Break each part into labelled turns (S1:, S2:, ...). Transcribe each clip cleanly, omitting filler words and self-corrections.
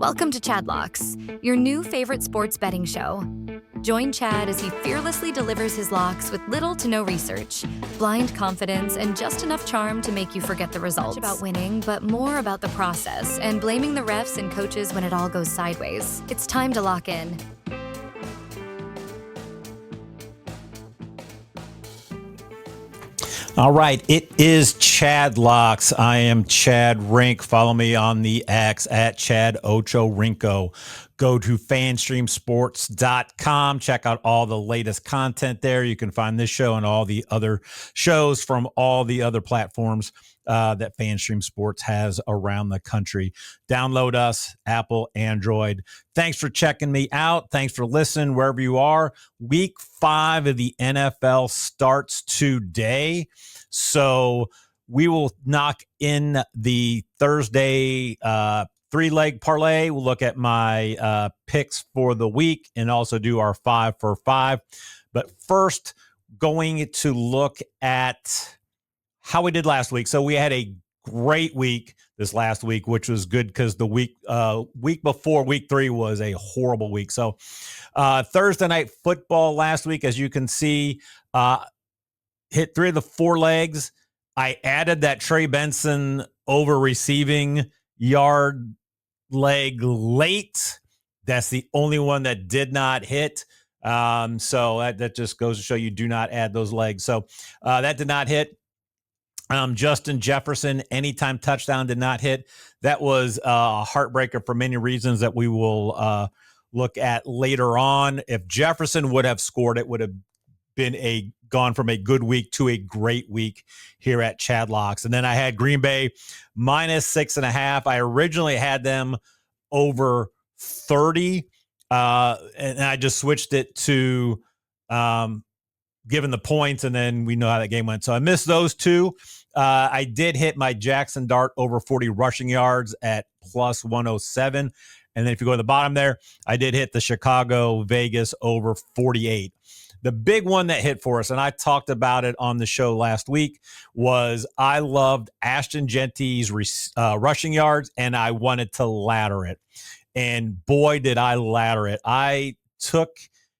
S1: Welcome to Chadlocks, your new favorite sports betting show. Join Chad as he fearlessly delivers his locks with little to no research, blind confidence, and just enough charm to make you forget the results. It's about winning, but more about the process and blaming the refs and coaches when it all goes sideways. It's time to lock in.
S2: All right, it is Chadlocks. I am Chad Rink. Follow me on the X at Chad Ocho Rinko. Go to fanstreamsports.com. Check out all the latest content there. You can find this show and all the other shows from all the other platforms that FanStream Sports has around the country. Download us, Apple, Android. Thanks for checking me out. Thanks for listening wherever you are. Week 5 of the NFL starts today. So we will knock in the Thursday 3-leg parlay. We'll look at my picks for the week and also do our 5 for 5. But first, going to look at how we did last week. So we had a great week this last week, which was good because the week before week 3 was a horrible week. So Thursday night football last week, as you can see, hit 3 of the 4 legs. I added that Trey Benson over receiving yard leg late. That's the only one that did not hit. So that just goes to show you do not add those legs. So that did not hit. Justin Jefferson, anytime touchdown, did not hit. That was a heartbreaker for many reasons that we will look at later on. If Jefferson would have scored, it would have been gone from a good week to a great week here at Chadlocks. And then I had Green Bay -6.5. I originally had them over 30, and I just switched it to given the points, and then we know how that game went. So I missed those 2. I did hit my Jackson Dart over 40 rushing yards at +107. And then if you go to the bottom there, I did hit the Chicago Vegas over 48. The big one that hit for us, and I talked about it on the show last week, was I loved Ashton Genty's rushing yards, and I wanted to ladder it. And boy, did I ladder it. I took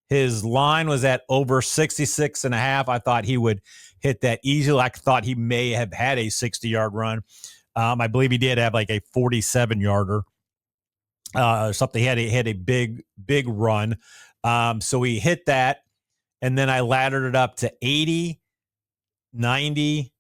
S2: his line was at over 66.5. I thought he would hit that easily. I thought he may have had a 60-yard run. I believe he did have like a 47-yarder or something. He had a big run. So he hit that. And then I laddered it up to 80, 90,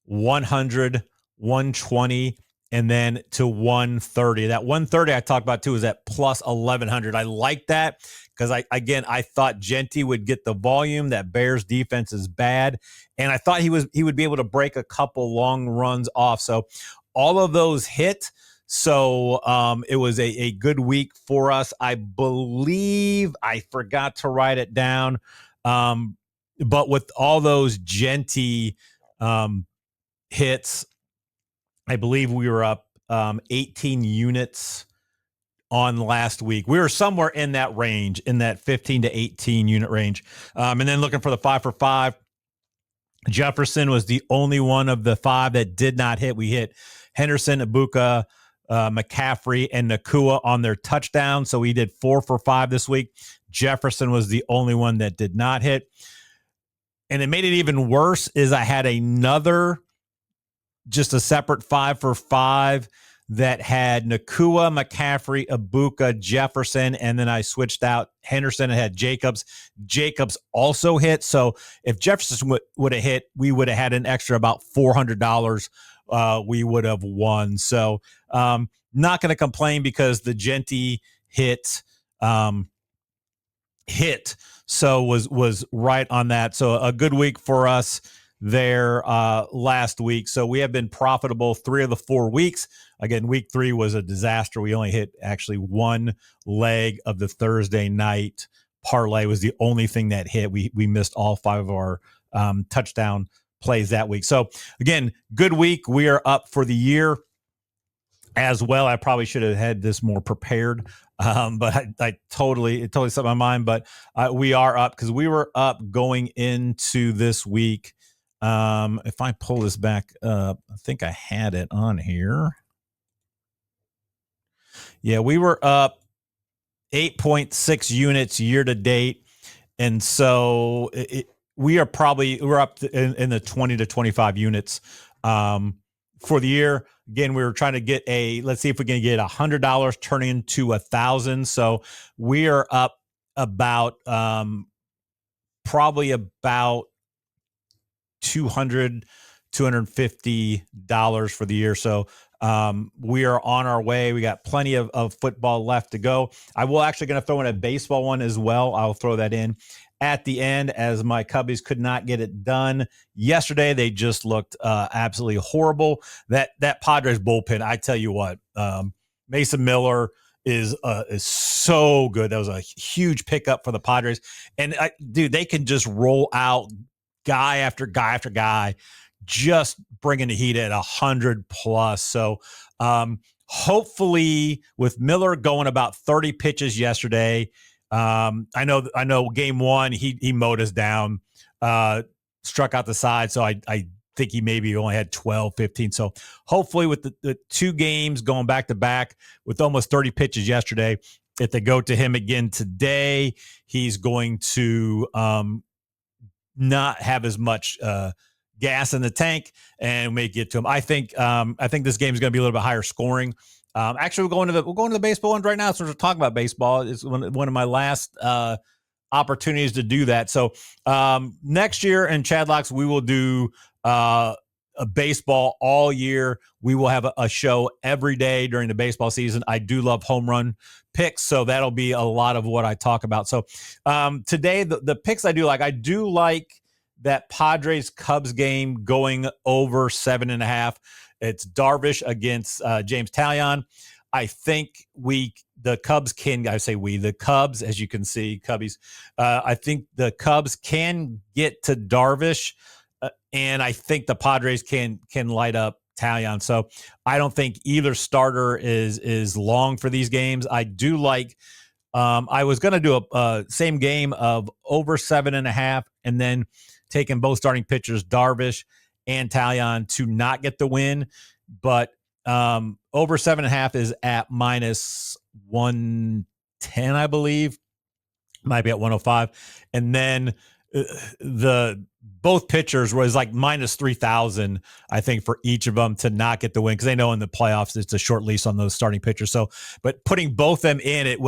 S2: 100, 120, and then to 130. That 130 I talked about too is at plus 1,100. I like that because I thought Genty would get the volume. That Bears defense is bad, and I thought he would be able to break a couple long runs off. So all of those hit. So it was a good week for us. I believe I forgot to write it down. But with all those Genty hits, I believe we were up 18 units on last week. We were somewhere in that range, in that 15 to 18 unit range. And then looking for the 5 for 5, Jefferson was the only one of the 5 that did not hit. We hit Henderson, Ibuka, McCaffrey, and Nakua on their touchdown. So we did 4 for 5 this week. Jefferson was the only one that did not hit. And it made it even worse is I had just a separate 5 for 5 that had Nakua, McCaffrey, Ibuka, Jefferson, and then I switched out Henderson and had Jacobs. Jacobs also hit. So if Jefferson would have hit, we would have had an extra about $400. We would have won. So not going to complain because the Genty hit so was right on that. So a good week for us there last week. So we have been profitable 3 of the 4 weeks. Again, week 3 was a disaster. We only hit actually 1 leg of the Thursday night parlay was the only thing that hit. We missed all 5 of our touchdown plays that week. So again, good week. We are up for the year as well. I probably should have had this more prepared, but it totally slipped my mind. But we are up because we were up going into this week. If I pull this back up, I think I had it on here. Yeah, we were up 8.6 units year to date. And so we're up in the 20 to 25 units for the year. Again, we were trying to get let's see if we can get $100 turning into $1,000. So we are up about probably about $250 for the year. So we are on our way. We got plenty of football left to go. I will actually going to throw in a baseball one as well. I'll throw that in at the end, as my Cubbies could not get it done yesterday. They just looked absolutely horrible. That Padres bullpen, I tell you what, Mason Miller is so good. That was a huge pickup for the Padres. And dude, they can just roll out guy after guy after guy, just bringing the heat at 100 plus. So hopefully with Miller going about 30 pitches yesterday, I know game one, he mowed us down, struck out the side. So I think he maybe only had 12, 15. So hopefully with the two games going back to back with almost 30 pitches yesterday, if they go to him again today, he's going to not have as much gas in the tank and may get to him. I think this game is going to be a little bit higher scoring. Actually, we'll go into the baseball ones right now. So we're talking about baseball. It's one of my last opportunities to do that. So next year in Chadlocks, we will do a baseball all year. We will have a show every day during the baseball season. I do love home run picks, so that'll be a lot of what I talk about. So today, the picks I do like that Padres Cubs game going over 7.5. It's Darvish against James Taillon. I think the Cubs, as you can see, Cubbies. I think the Cubs can get to Darvish, and I think the Padres can light up Taillon. So I don't think either starter is long for these games. I do like. I was going to do a same game of over 7.5, and then taking both starting pitchers, Darvish and Taillon, to not get the win, but over 7.5 is at minus 110, I believe. Might be at 105, and then both pitchers was like minus 3,000, I think, for each of them to not get the win, because they know in the playoffs it's a short lease on those starting pitchers. So, but putting both them in,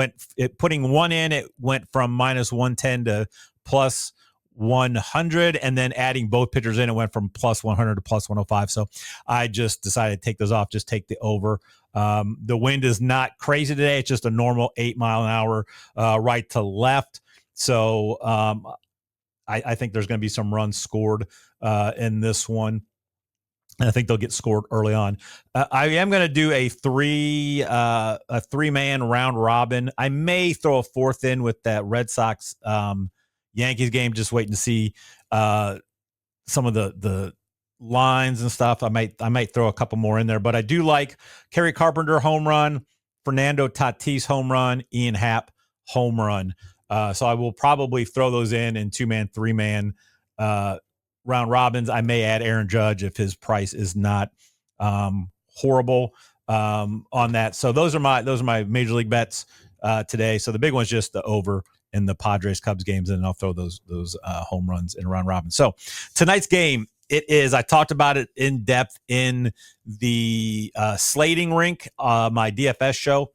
S2: putting one in, it went from minus 110 to plus 100, and then adding both pitchers in, it went from plus 100 to plus 105. So I just decided to take those off, just take the over. The wind is not crazy today. It's just a normal 8 mile an hour right to left. So I think there's going to be some runs scored in this one. And I think they'll get scored early on. I am going to do a three-man round robin. I may throw a fourth in with that Red Sox Yankees game, just waiting to see some of the lines and stuff. I might throw a couple more in there, but I do like Kerry Carpenter home run, Fernando Tatis home run, Ian Happ home run. So I will probably throw those in 2-man, 3-man round robins. I may add Aaron Judge if his price is not horrible on that. So those are my major league bets today. So the big one's just the over in the Padres Cubs games, and I'll throw those home runs in round robin. So tonight's game, I talked about it in depth in the slating rink, my DFS show.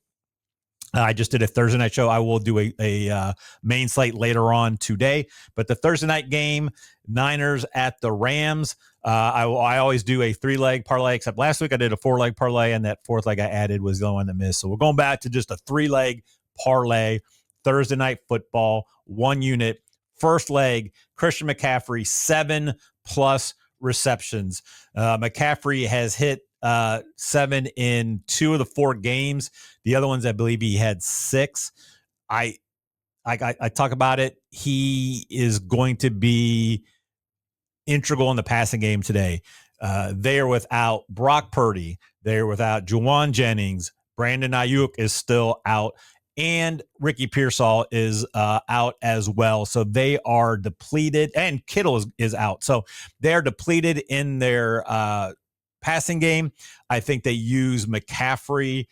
S2: I just did a Thursday night show. I will do a main slate later on today. But the Thursday night game, Niners at the Rams. I always do a 3-leg parlay, except last week I did a 4-leg parlay, and that fourth leg I added was the only one that missed. So we're going back to just a 3-leg parlay. Thursday night football, 1 unit. First leg, Christian McCaffrey, 7+ receptions. McCaffrey has hit 7 in 2 of the 4 games. The other ones, I believe he had 6. I talk about it. He is going to be integral in the passing game today. They are without Brock Purdy. They are without Juwan Jennings. Brandon Ayuk is still out, and Ricky Pearsall is out as well. So they are depleted, and Kittle is out. So they're depleted in their passing game. I think they use McCaffrey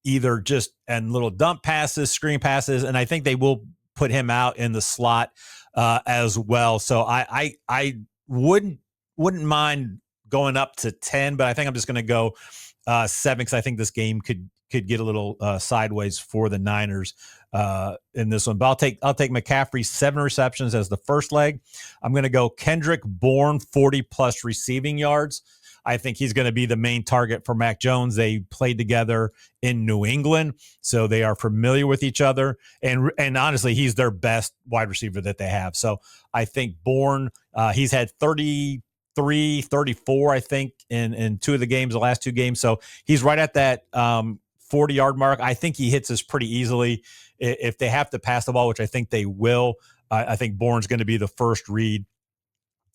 S2: either just and little dump passes, screen passes, and I think they will put him out in the slot as well. So I wouldn't mind going up to 10, but I think I'm just going to go 7 because I think this game could get a little sideways for the Niners in this one. But I'll take McCaffrey 7 receptions as the first leg. I'm going to go Kendrick Bourne 40 plus receiving yards. I think he's going to be the main target for Mac Jones. They played together in New England, so they are familiar with each other. And honestly, he's their best wide receiver that they have. So I think Bourne, he's had 33, 34, I think, in 2 of the games, the last 2 games. So he's right at that 40-yard mark. I think he hits this pretty easily. If they have to pass the ball, which I think they will, I think Bourne's going to be the first read.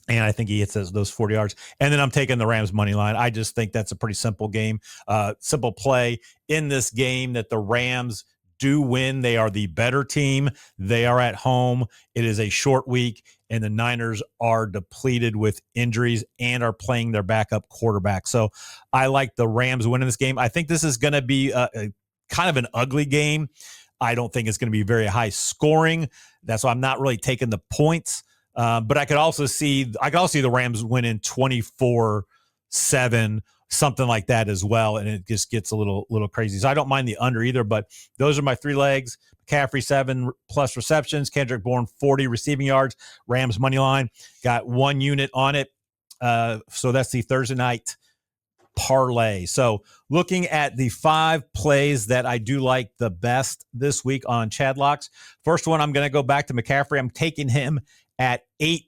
S2: And I think he hits those 40 yards. And then I'm taking the Rams money line. I just think that's a pretty simple game, simple play in this game that the Rams do win. They are the better team. They are at home. It is a short week, and the Niners are depleted with injuries and are playing their backup quarterback. So I like the Rams winning this game. I think this is going to be a kind of an ugly game. I don't think it's going to be very high scoring. That's why I'm not really taking the points. But I could also see the Rams winning 24-7, something like that as well, and it just gets a little crazy. So I don't mind the under either. But those are my 3 legs: McCaffrey 7 plus receptions, Kendrick Bourne 40 receiving yards, Rams money line. Got 1 unit on it. So that's the Thursday night parlay. So looking at the 5 plays that I do like the best this week on Chadlocks. First one, I'm going to go back to McCaffrey. I'm taking him at 8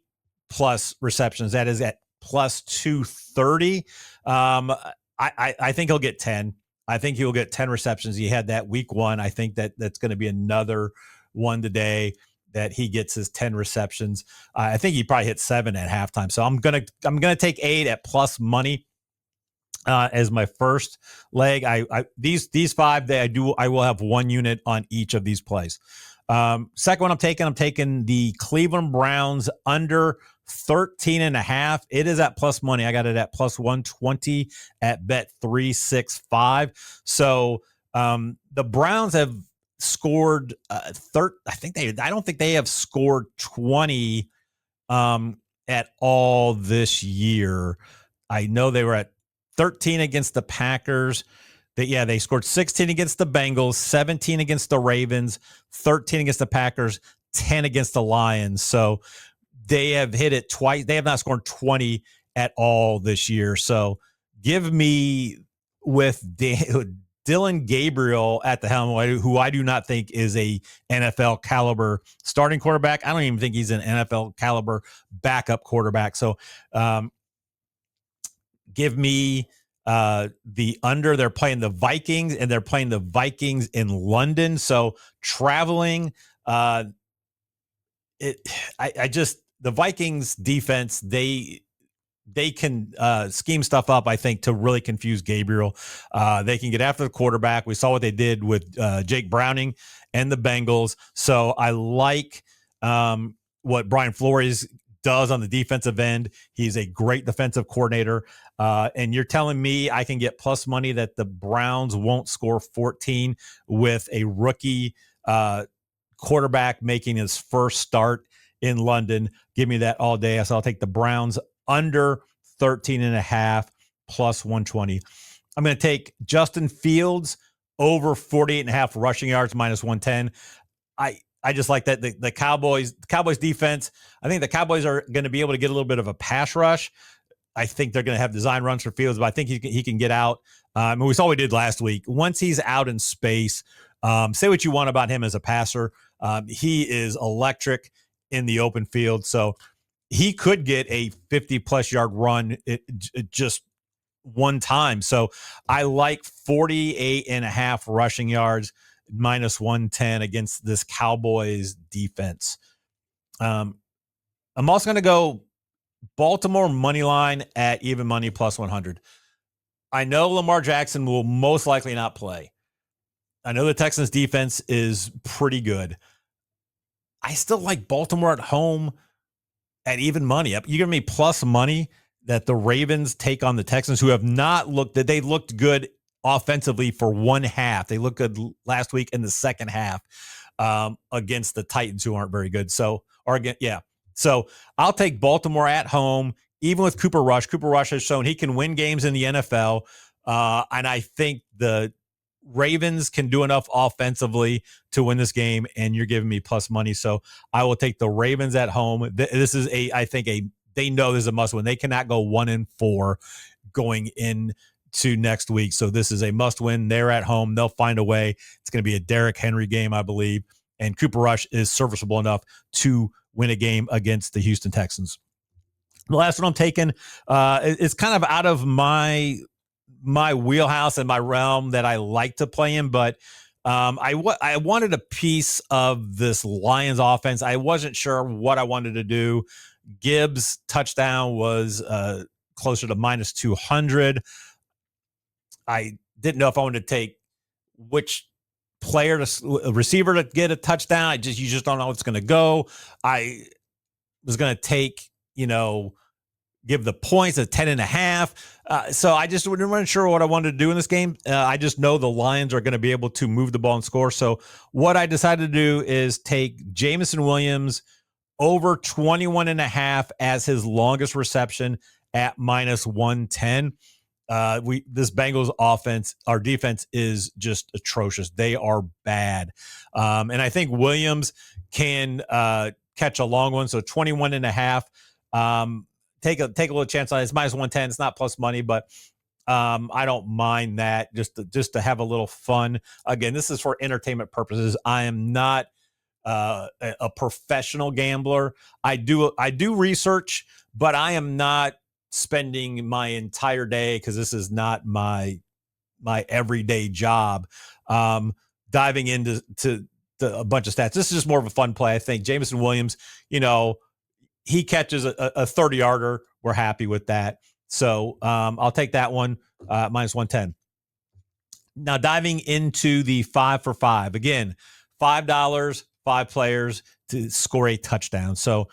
S2: plus receptions. That is at plus 230. I think he'll get 10. I think he'll get 10 receptions. He had that week 1. I think that's going to be another one today that he gets his 10 receptions. I think he probably hit 7 at halftime. So I'm gonna take 8 at plus money as my first leg. These 5 that I will have 1 unit on each of these plays. Second one I'm taking the Cleveland Browns under 13.5. It is at plus money. I got it at plus 120 at bet 365. So the Browns have scored I don't think they have scored 20 at all this year. I know they were at 13 against the Packers. They scored 16 against the Bengals, 17 against the Ravens, 13 against the Packers, 10 against the Lions. So they have hit it twice. They have not scored 20 at all this year. So give me with Dylan Gabriel at the helm, who I do not think is a NFL caliber starting quarterback. I don't even think he's an NFL caliber backup quarterback. So give me the under. They're playing the Vikings, and they're playing the Vikings in London. So traveling, the Vikings defense, they can scheme stuff up, I think, to really confuse Gabriel. They can get after the quarterback. We saw what they did with Jake Browning and the Bengals. So I like what Brian Flores does on the defensive end. He's a great defensive coordinator. And you're telling me I can get plus money that the Browns won't score 14 with a rookie quarterback making his first start in London. Give me that all day. So I'll take the Browns under 13.5 plus 120. I'm going to take Justin Fields over 48.5 rushing yards minus 110. I just like that. The Cowboys defense, I think the Cowboys are going to be able to get a little bit of a pass rush. I think they're going to have design runs for Fields, but I think he can get out. We saw what he did last week. Once he's out in space, say what you want about him as a passer. He is electric in the open field. So he could get a 50-plus yard run just one time. So I like 48.5 rushing yards minus 110 against this Cowboys defense. I'm also going to go Baltimore money line at even money plus 100. I know Lamar Jackson will most likely not play. I know the Texans defense is pretty good. I still like Baltimore at home at even money. You give me plus money that the Ravens take on the Texans, who have not looked, that they looked good offensively for one half. They looked good last week in the second half against the Titans, who aren't very good. So I'll take Baltimore at home, even with Cooper Rush. Cooper Rush has shown he can win games in the NFL, and I think the Ravens can do enough offensively to win this game, and you're giving me plus money. So I will take the Ravens at home. This is they know this is a must win. They cannot go 1-4 going into next week. So this is a must win. They're at home. They'll find a way. It's going to be a Derrick Henry game, I believe. And Cooper Rush is serviceable enough to win a game against the Houston Texans. The last one I'm taking is kind of out of my wheelhouse and my realm that I like to play in, but I wanted a piece of this Lions offense. I wasn't sure what I wanted to do. Gibbs touchdown was closer to minus 200. I didn't know if I wanted to take which receiver to get a touchdown. You just don't know what's going to go. I was going to take, give the points at 10.5. So I just wasn't sure what I wanted to do in this game. I just know the Lions are going to be able to move the ball and score. So what I decided to do is take Jameson Williams over 21.5 as his longest reception at minus 110. This Bengals offense, our defense is just atrocious. They are bad. And I think Williams can catch a long one. So 21.5. Take a little chance on it. It's minus 110. It's not plus money, but I don't mind that just to have a little fun. Again, this is for entertainment purposes. I am not a professional gambler. I do research, but I am not spending my entire day, because this is not my everyday job, diving into a bunch of stats. This is just more of a fun play. I think Jameson Williams, he catches a 30-yarder. We're happy with that. So I'll take that one, minus 110. Now, diving into the 5 for 5. Again, $5, 5 players to score a touchdown. So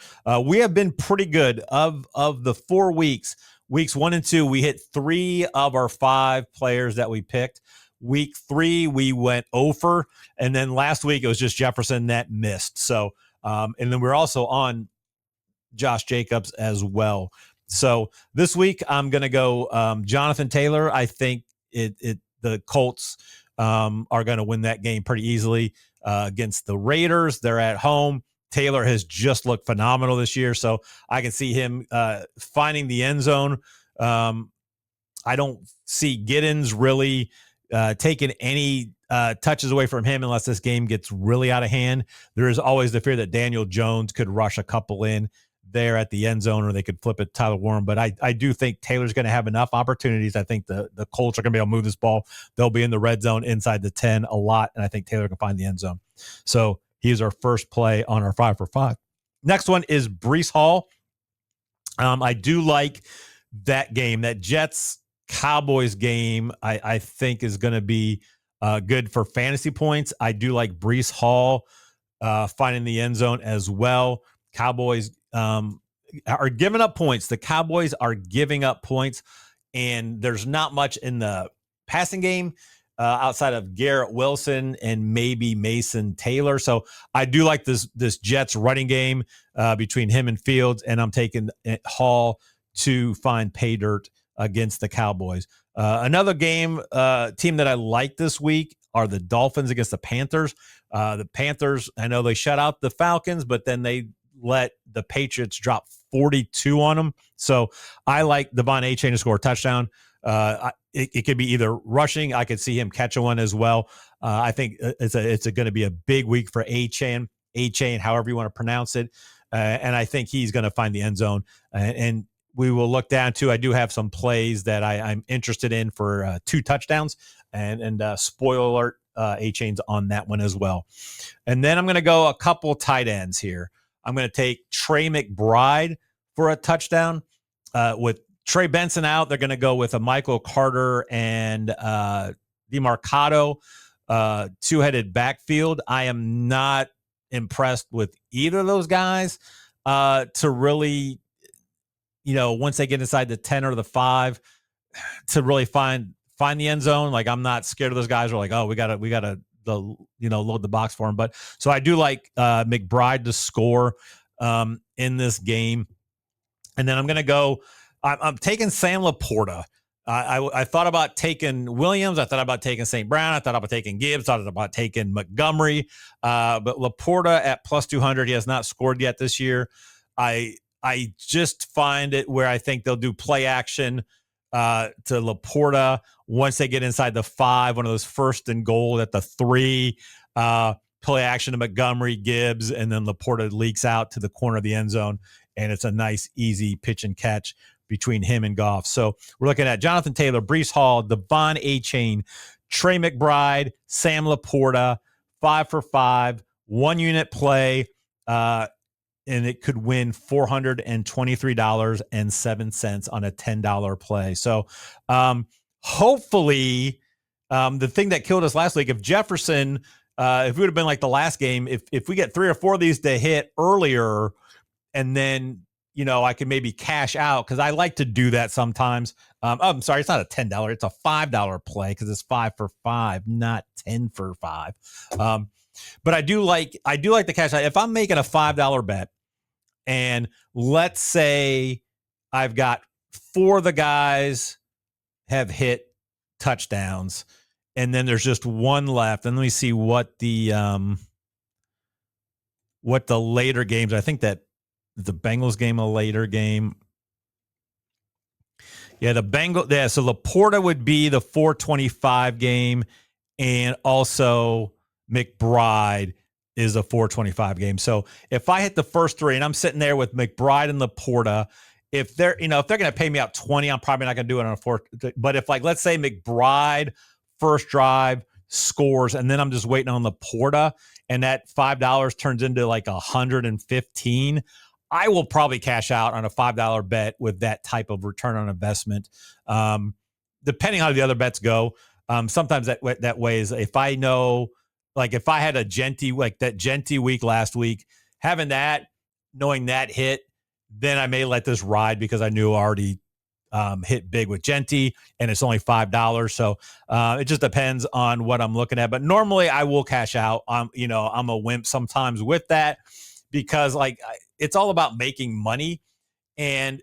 S2: we have been pretty good. Of the 4 weeks 1 and 2, we hit 3 of our 5 players that we picked. Week 3, we went over. And then last week, it was just Jefferson that missed. So, and then we're also on Josh Jacobs as well. So this week, I'm going to go Jonathan Taylor. I think the Colts are going to win that game pretty easily against the Raiders. They're at home. Taylor has just looked phenomenal this year, so I can see him finding the end zone. I don't see Giddens really taking any touches away from him unless this game gets really out of hand. There is always the fear that Daniel Jones could rush a couple in there at the end zone, or they could flip it to Tyler Warren. But I do think Taylor's going to have enough opportunities. I think the Colts are going to be able to move this ball. They'll be in the red zone inside the 10 a lot, and I think Taylor can find the end zone. So he's our first play on our 5 for 5. Next one is Breece Hall. I do like that game. That Jets-Cowboys game, I think, is going to be good for fantasy points. I do like Breece Hall finding the end zone as well. Cowboys are giving up points. The Cowboys are giving up points, and there's not much in the passing game outside of Garrett Wilson and maybe Mason Taylor. So I do like this Jets running game between him and Fields, and I'm taking Hall to find pay dirt against the Cowboys. Another team that I like this week are the Dolphins against the Panthers. The Panthers, I know they shut out the Falcons, but then they let the Patriots drop 42 on them. So I like Devon Achane to score a touchdown. It could be either rushing. I could see him catching one as well. I think it's going to be a big week for Achane, however you want to pronounce it. And I think he's going to find the end zone. And we will look down to, I do have some plays that I'm interested in for 2 touchdowns. And spoiler alert, Achane's on that one as well. And then I'm going to go a couple tight ends here. I'm going to take Trey McBride for a touchdown. With Trey Benson out, they're going to go with a Michael Carter and DeMarcado two-headed backfield. I am not impressed with either of those guys to really, once they get inside the 10 or the 5, to really find find the end zone. Like, I'm not scared of those guys who are like, oh, we gotta load the box for him. But so I do like McBride to score in this game. And then I'm going to go, I'm taking Sam LaPorta. I thought about taking Williams. I thought about taking St. Brown. I thought about taking Gibbs. I thought about taking Montgomery. But LaPorta at plus 200, he has not scored yet this year. I just find it where I think they'll do play action to LaPorta once they get inside the 5, one of those first and goal at the 3, play action to Montgomery, Gibbs, and then LaPorta leaks out to the corner of the end zone. And it's a nice, easy pitch and catch between him and Goff. So we're looking at Jonathan Taylor, Breece Hall, Devon Achane, Trey McBride, Sam LaPorta, 5 for 5, 1 unit play, and it could win $423.07 on a $10 play. So hopefully the thing that killed us last week, if Jefferson, if we would have been like the last game, if we get 3 or 4 of these to hit earlier, and then, I can maybe cash out because I like to do that sometimes. I'm sorry, it's not a $10. It's a $5 play because it's 5 for 5, not 10 for 5. But I do like the cash out. If I'm making a $5 bet, and let's say I've got 4 of the guys have hit touchdowns, and then there's just 1 left. And let me see what the later games. I think that the Bengals game, a later game. Yeah, the Bengals. Yeah, so LaPorta would be the 425 game, and also McBride is a 425 game. So if I hit the first 3, and I'm sitting there with McBride and LaPorta, if they're going to pay me out 20, I'm probably not going to do it on a 4. But if, like, let's say McBride first drive scores, and then I'm just waiting on LaPorta, and that $5 turns into like 115, I will probably cash out on a $5 bet with that type of return on investment. Depending on how the other bets go, sometimes that way is, if I know, like if I had a Genty, like that Genty week last week, knowing that hit, then I may let this ride because I knew I already hit big with Genty, and it's only $5. So it just depends on what I'm looking at. But normally I will cash out. I'm a wimp sometimes with that, because it's all about making money. And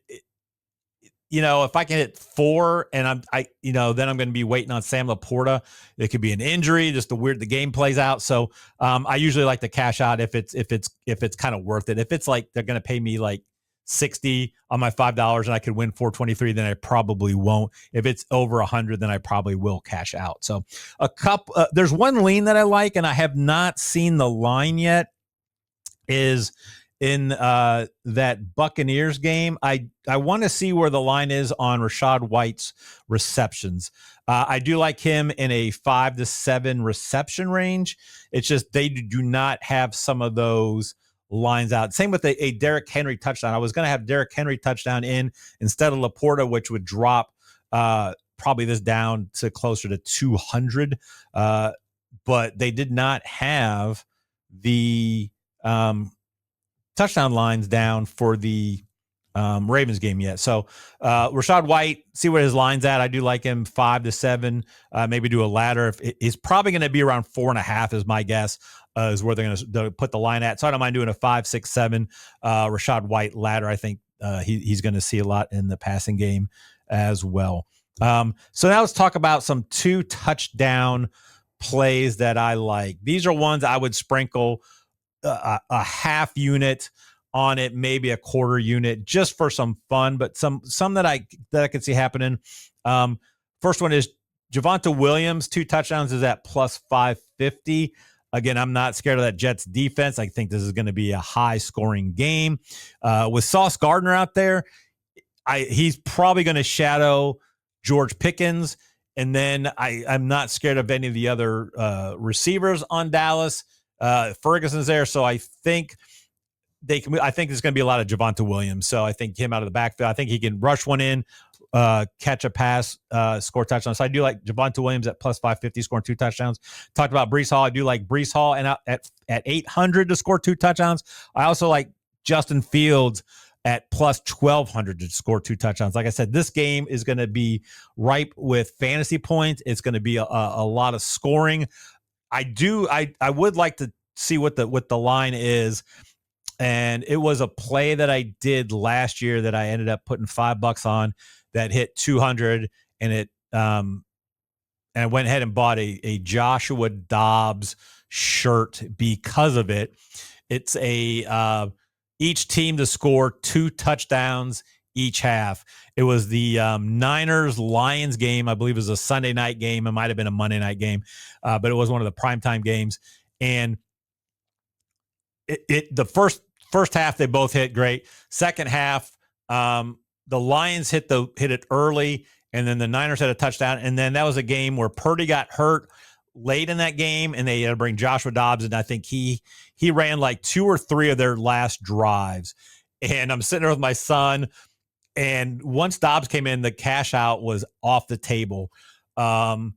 S2: if I can hit 4 and then I'm going to be waiting on Sam LaPorta. It could be an injury, just the game plays out. So I usually like to cash out if it's kind of worth it. If it's like they're going to pay me like 60 on my $5 and I could win 423, then I probably won't. If it's over 100, then I probably will cash out. So there's one lean that I like, and I have not seen the line yet, is in that Buccaneers game. I want to see where the line is on Rachaad White's receptions. I do like him in a 5 to 7 reception range. It's just they do not have some of those lines out. Same with a Derrick Henry touchdown. I was going to have Derrick Henry touchdown in instead of LaPorta, which would drop probably this down to closer to 200. But they did not have the touchdown lines down for the Ravens game yet. So Rachaad White, see where his line's at. I do like him 5 to 7, maybe do a ladder. He's probably going to be around 4.5 is my guess, is where they're going to put the line at. So I don't mind doing a 5, 6, 7 Rachaad White ladder. I think he's going to see a lot in the passing game as well. So now let's talk about some 2 touchdown plays that I like. These are ones I would sprinkle a half unit on it, maybe a quarter unit, just for some fun, but some that I could see happening. First one is Javonte Williams, 2 touchdowns is at plus 550. Again, I'm not scared of that Jets defense. I think this is going to be a high scoring game. With Sauce Gardner out there, he's probably going to shadow George Pickens. And then I'm not scared of any of the other receivers on Dallas. Ferguson's there, so I think there's going to be a lot of Javonte Williams. So I think him out of the backfield. I think he can rush one in, catch a pass, score touchdowns. So I do like Javonte Williams at plus 550, scoring 2 touchdowns. Talked about Breece Hall. I do like Breece Hall and at 800 to score 2 touchdowns. I also like Justin Fields at plus 1,200 to score 2 touchdowns. Like I said, this game is going to be ripe with fantasy points. It's going to be a lot of scoring. I would like to see what the line is. And it was a play that I did last year that I ended up putting $5 on that hit 200, and it and I went ahead and bought a Joshua Dobbs shirt because of it. It's a each team to score 2 touchdowns each half. It was the Niners-Lions game. I believe it was a Sunday night game. It might have been a Monday night game, but it was one of the primetime games. And the first half, they both hit great. Second half, the Lions hit it early, and then the Niners had a touchdown. And then that was a game where Purdy got hurt late in that game, and they had to bring Joshua Dobbs, and I think he ran like 2 or 3 of their last drives. And I'm sitting there with my son, and once Dobbs came in, the cash out was off the table. And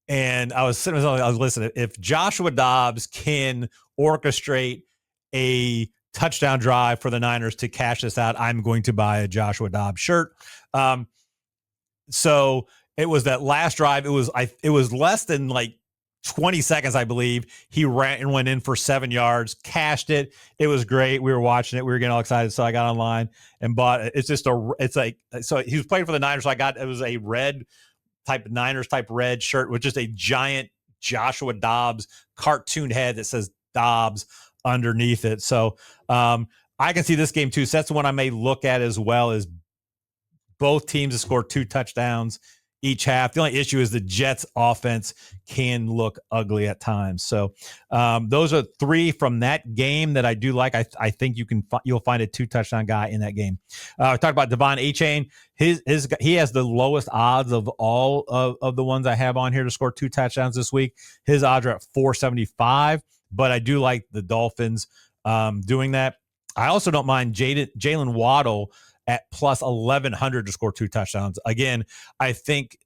S2: I was sitting there, I was listening. If Joshua Dobbs can orchestrate a touchdown drive for the Niners to cash this out, I'm going to buy a Joshua Dobbs shirt. So it was that last drive. It was less than like 20 seconds, I believe. He ran and went in for 7 yards, cashed it. It was great. We were watching it. We were getting all excited. So I got online and bought it. So he was playing for the Niners. So it was a red type Niners type red shirt with just a giant Joshua Dobbs cartoon head that says Dobbs underneath it. So I can see this game too. So that's the one I may look at as well, as both teams to score 2 touchdowns each half. The only issue is the Jets offense can look ugly at times. So those are 3 from that game that I do like. I think you'll find a 2 touchdown guy in that game. We talked about Devon Achane. He has the lowest odds of all of the ones I have on here to score 2 touchdowns this week. His odds are at 475, but I do like the Dolphins doing that. I also don't mind Jalen Waddle at plus 1,100 to score 2 touchdowns. Again, I think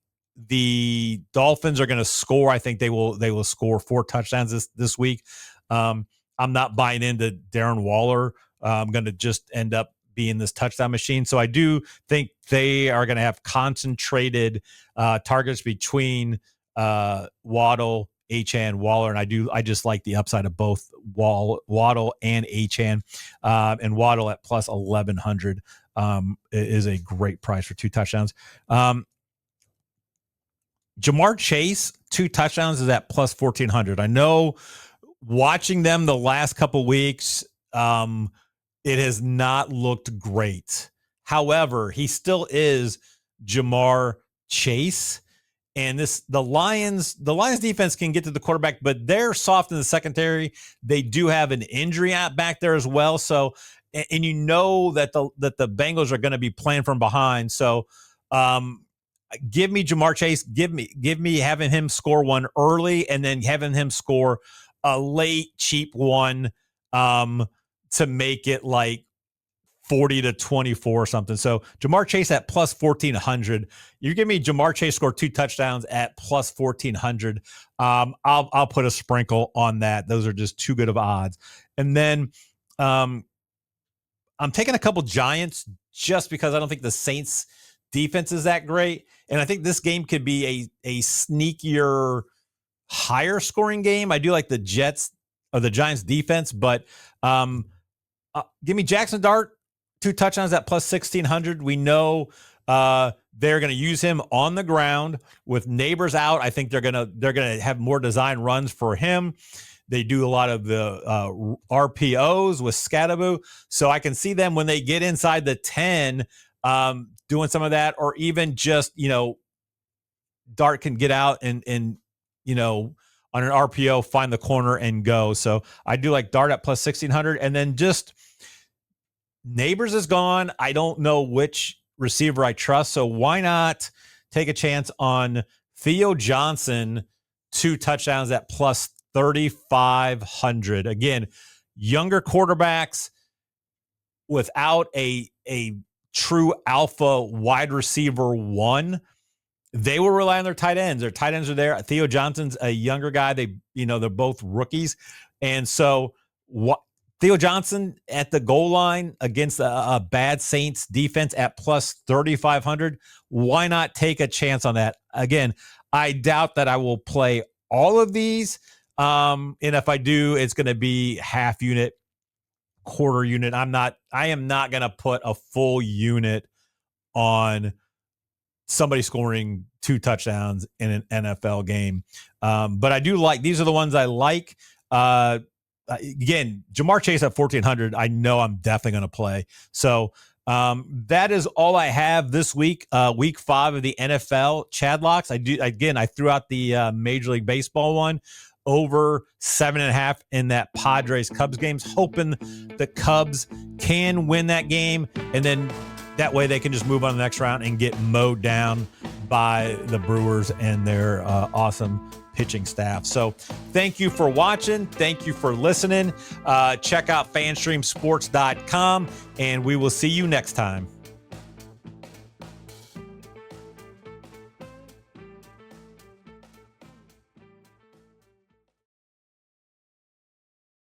S2: the Dolphins are going to score. I think they will score 4 touchdowns this week. I'm not buying into Darren Waller. I'm going to just end up being this touchdown machine. So I do think they are going to have concentrated targets between Waddle, Achane, Waller, and I just like the upside of both Waddle and Achane, and Waddle at plus 1,100 is a great price for 2 touchdowns. Jamar Chase 2 touchdowns is at plus 1,400. I know watching them the last couple weeks, it has not looked great. However, he still is Jamar Chase. And the Lions defense can get to the quarterback, but they're soft in the secondary. They do have an injury out back there as well. So, and you know that the Bengals are going to be playing from behind. So, give me Jamar Chase. Give me having him score one early, and then having him score a late cheap one to make it like 40-24 or something. So Jamar Chase at plus 1,400. You give me Jamar Chase score 2 touchdowns at plus 1,400. I'll put a sprinkle on that. Those are just too good of odds. And then I'm taking a couple Giants just because I don't think the Saints defense is that great. And I think this game could be a sneakier, higher scoring game. I do like the Giants defense, but give me Jackson Dart 2 touchdowns at plus 1,600. We know they're going to use him on the ground with Neighbors out. I think they're going to have more design runs for him. They do a lot of the RPOs with Scatterbo. So I can see them when they get inside the 10 doing some of that, or even just, Dart can get out and on an RPO, find the corner and go. So I do like Dart at plus 1,600. And then just Neighbors is gone. I don't know which receiver I trust. So why not take a chance on Theo Johnson, 2 touchdowns at plus 3,500. Again, younger quarterbacks without a true alpha wide receiver 1. They will rely on their tight ends. Their tight ends are there. Theo Johnson's a younger guy. They're both rookies. And so Theo Johnson at the goal line against a bad Saints defense at plus 3,500. Why not take a chance on that? Again, I doubt that I will play all of these. And if I do, it's going to be half unit, quarter unit. I am not going to put a full unit on somebody scoring 2 touchdowns in an NFL game. But I do like, these are the ones I like. Again, Jamar Chase at 1,400, I know I'm definitely going to play. So that is all I have this week, week 5 of the NFL Chadlocks. I threw out the Major League Baseball one, over 7.5 in that Padres Cubs games, hoping the Cubs can win that game. And then that way they can just move on to the next round and get mowed down by the Brewers and their awesome pitching staff. So thank you for watching. Thank you for listening. Check out fanstreamsports.com, and we will see you next time.